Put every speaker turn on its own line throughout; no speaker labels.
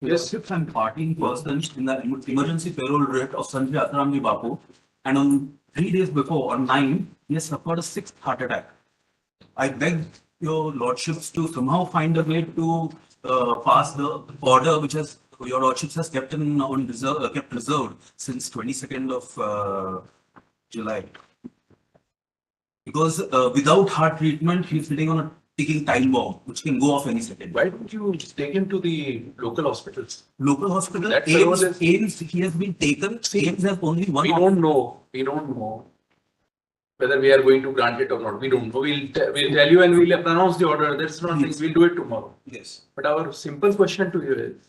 Yes, if I'm partying person in the emergency payroll rate of Sanjay Atramji Bapu, and on 3 days before, on 9, he has suffered a sixth heart attack. I beg your lordships to somehow find a way to pass the order which has your lordships has kept in on reserve, kept reserved since 22nd of July. Because without heart treatment, he's sitting on a ticking time bomb, which can go off any second.
Why don't you take him to the local hospitals?
Local hospital,
That
AIMS,
fellow is-
AIMS, he has been taken.
See,
AIMS has only one
We
option.
don't know. We don't know whether we are going to grant it or not. We don't know. We'll tell you and we'll pronounce the order. That's not thing.
Yes.
We'll do it tomorrow.
Yes.
But our simple question to you is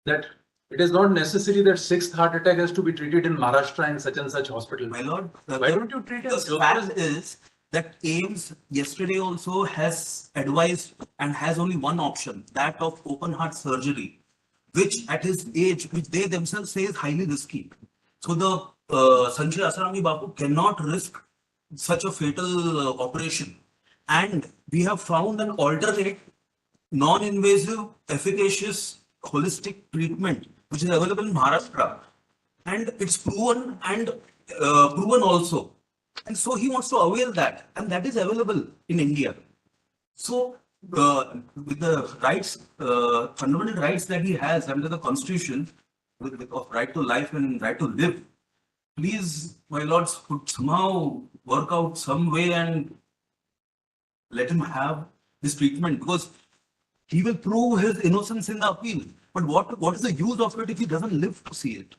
that it is not necessary that sixth heart attack has to be treated in Maharashtra in such and such hospital.
My lord,
Why don't you treat it?
the fact is that AIMS yesterday also has advised and has only one option, that of open heart surgery, which at his age, which they themselves say is highly risky. So the Sanjay Asarami Babu cannot risk such a fatal operation. And we have found an alternate, non-invasive, efficacious, holistic treatment which is available in Maharashtra, and it's proven and proven also. And so he wants to avail that, and that is available in India. So, with the rights, fundamental rights that he has under the Constitution, of right to life and right to live, please, my lords, could somehow work out some way and let him have this treatment, because he will prove his innocence in the appeal. But what is the use of it if he doesn't live to see it?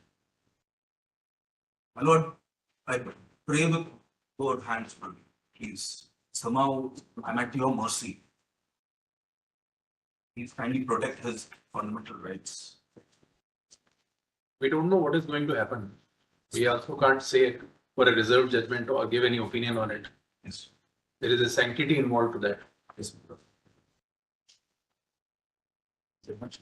My lord, I pray with both hands for me, please. Somehow I'm at your mercy. Please kindly protect his fundamental rights.
We don't know what is going to happen. We also can't say for a reserved judgment or give any opinion on it.
Yes.
There is a sanctity involved to that.
Yes, my lord. Very much.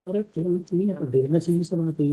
अरे नहीं तो देखना चाहिए sir मैं तो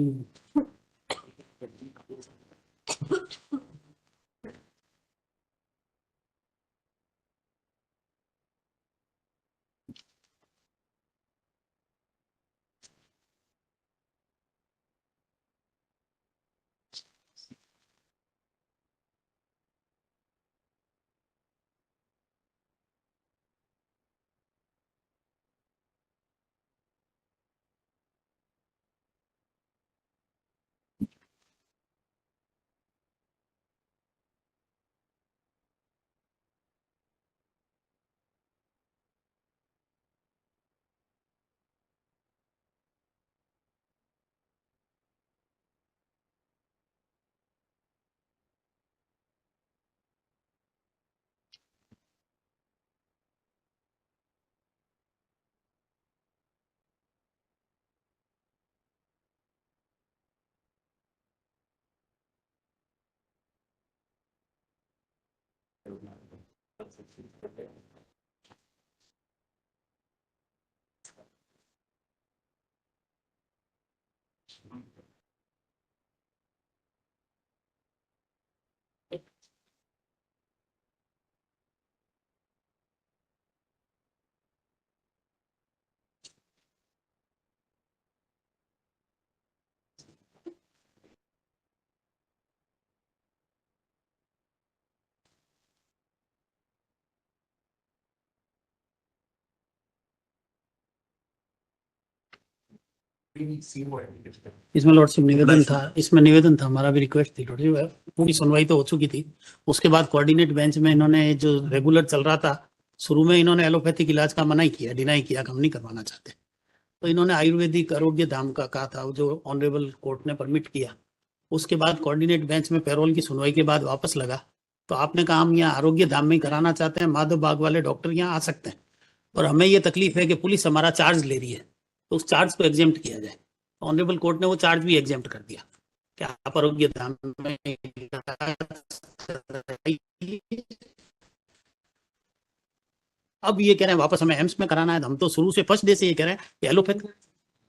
इसमें lordship निवेदन था, इसमें निवेदन था, हमारा भी रिक्वेस्ट थी लॉर्डशिप, पूरी सुनवाई तो हो चुकी थी। उसके बाद कोऑर्डिनेट बेंच में इन्होंने जो रेगुलर चल रहा था, शुरू में इन्होंने एलोपैथिक इलाज का मना ही किया, डिनाई किया कि हम नहीं करवाना चाहते। तो इन्होंने आयुर्वेदिक आरोग्य धाम का कहा था, जो ऑनरेबल कोर्ट ने परमिट किया। उसके बाद कोऑर्डिनेट बेंच में पैरोल की सुनवाई के बाद वापस लगा, तो आपने कहा हम यहाँ आरोग्य धाम में ही कराना चाहते हैं, माधव बाग वाले डॉक्टर यहाँ आ सकते हैं, और हमें ये तकलीफ है कि पुलिस हमारा चार्ज ले रही है, तो उस चार्ज को एग्जेम्प्ट किया जाए। ऑनरेबल कोर्ट ने वो चार्ज भी एग्जेम्प्ट कर दिया कि आप आरोग्य धाम में अब ये कह रहे हैं वापस हमें एम्स में कराना है। हम तो शुरू से फर्स्ट डे से ये कह रहे हैं कि एलोपैथी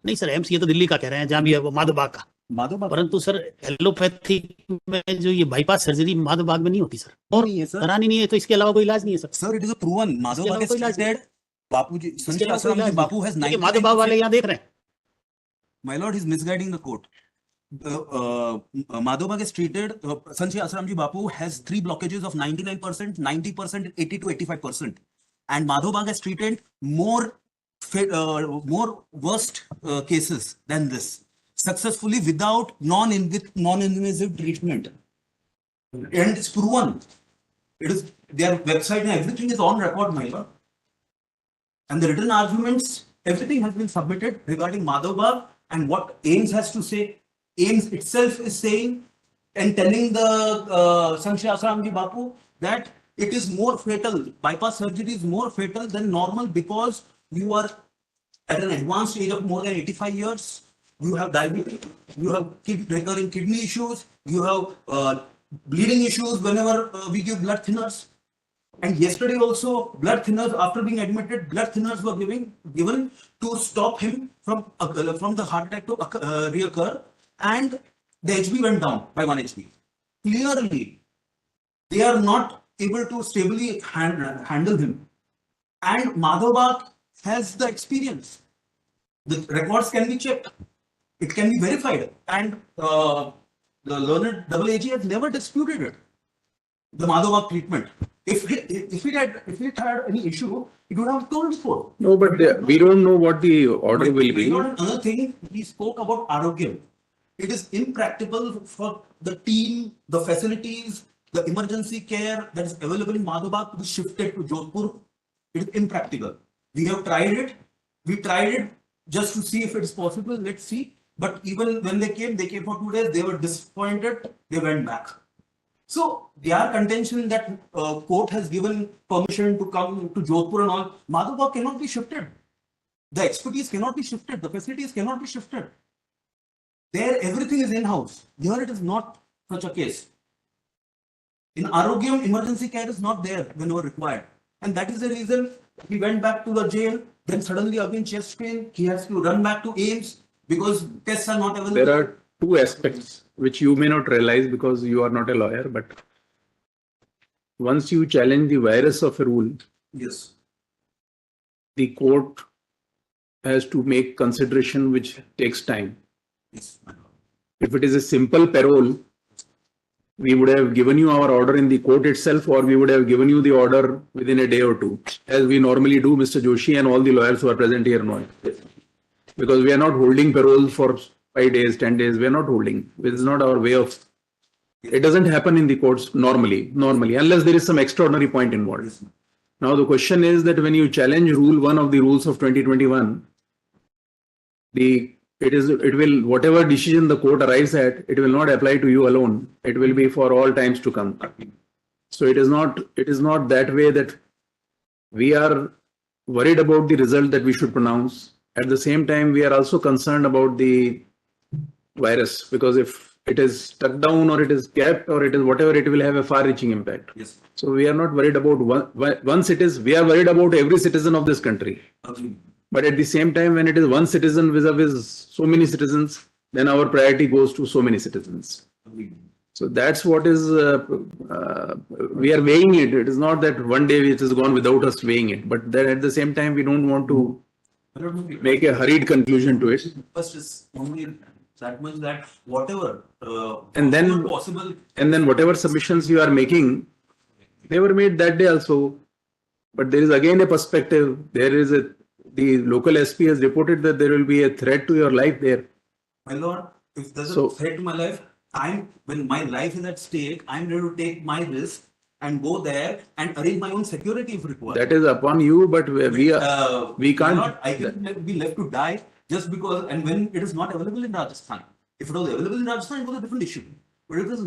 नहीं सर, एम्स ये तो दिल्ली का कह रहे हैं जहां भी है वो माधवबाग का, परंतु सर एलोपैथी में जो ये बाईपास सर्जरी माधवबाग में नहीं होती सर, और
नहीं है सर।
करानी नहीं है तो इसके अलावा कोई इलाज नहीं है sir.
Sir, it is a proven. Madhavbag
कोई इलाज
has stated. Bapuji,
इसके
Sanjay
अलावा कोई
Ashram
इलाज
ji
नहीं।
Bapu has
देखिए, माधवबाग वाले
99%.
यहाँ देख रहे हैं।
My lord, he's misguiding the court. Madhavbag is treated. Sanjay Ashram ji Bapu has three blockages of 99%, 90%, 80 to 85%. And Madhavbag has treated more worst cases than this successfully without non-invasive treatment. And it's proven. It is their website and everything is on record, my lord. And the written arguments, everything has been submitted regarding Madhavbag and what AIMS has to say. AIMS itself is saying and telling the Sanjay Ashram ji Bapu that it is more fatal. Bypass surgery is more fatal than normal because you are at an advanced age of more than 85 years. You have diabetes, you have recurring kidney issues, you have bleeding issues whenever we give blood thinners. And yesterday also, blood thinners, after being admitted, blood thinners were given to stop him from the heart attack to reoccur, and the HB went down by 1 HB. Clearly, they are not able to stably handle him. And Madhavbag has the experience. The records can be checked. It can be verified. And the learned AAG has never disputed it. The Madhavbag treatment. If it had any issue, it would have told before.
No, but we don't know what the order
But
will be.
another thing, he spoke about Arogyam. It is impractical for the team, the facilities, the emergency care that is available in Madhavbag to be shifted to Jodhpur. It is impractical. We have tried it. We tried it just to see if it is possible. Let's see. But even when they came for 2 days. They were disappointed. They went back. So their contention that court has given permission to come to Jodhpur and all, Madhavbag cannot be shifted. The expertise cannot be shifted. The facilities cannot be shifted. There, everything is in-house. Here, it is not such a case. In Arogyam, emergency care is not there whenever required. And that is the reason he went back to the jail. Then suddenly again chest pain. He has to run back to AIMS because tests are not available.
There are two aspects which you may not realize because you are not a lawyer, but once you challenge the virus of a rule,
Yes.
the court has to make consideration which takes time.
Yes, my lord.
If it is a simple parole, we would have given you our order in the court itself, or we would have given you the order within a day or two, as we normally do, Mr. Joshi and all the lawyers who are present here know it. Because we are not holding parole for 5 days, 10 days, we are not holding. This is not our way of. It doesn't happen in the courts normally, unless there is some extraordinary point involved.
Yes,
Now the question is that when you challenge rule one of the rules of 2021, it will, whatever decision the court arrives at, it will not apply to you alone. It will be for all times to come. So it is not that way that we are worried about the result that we should pronounce. At the same time, we are also concerned about the virus, because if it is stuck down or it is capped or it is whatever, it will have a far-reaching impact.
yes.
So we are not worried about once it is, we are worried about every citizen of this country.
Agreed.
But at the same time, when it is one citizen vis-a-vis so many citizens, then our priority goes to so many citizens.
Agreed.
So that's what is, we are weighing it. It is not that one day it has gone without us weighing it, but then at the same time, we don't want to make a hurried conclusion to it.
First is only that much that whatever
And then-
possible.
And then whatever submissions you are making, they were made that day also. But there is again a perspective. The local SP has reported that there will be a threat to your life there.
My lord, if there's
So-
a threat to my life, when my life is at stake, I'm ready to take my risk and go there and arrange my own security if required.
That is upon you, but we
My
can't.
lord, I can be left to die just because, and when it is not available in Rajasthan. If it was available in Rajasthan, it was a different issue. But it is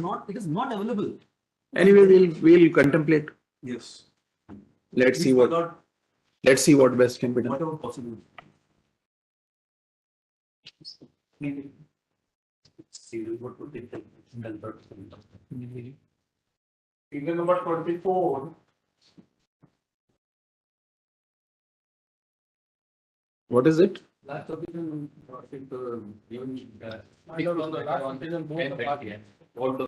not available.
Anyway, we'll contemplate.
Yes.
Let's see
Please, my lord,
let's see what best can be done.
whatever possible.
Figure number 24.
What is it?
Last opinion, I think, given, on the last opinion, both the parties.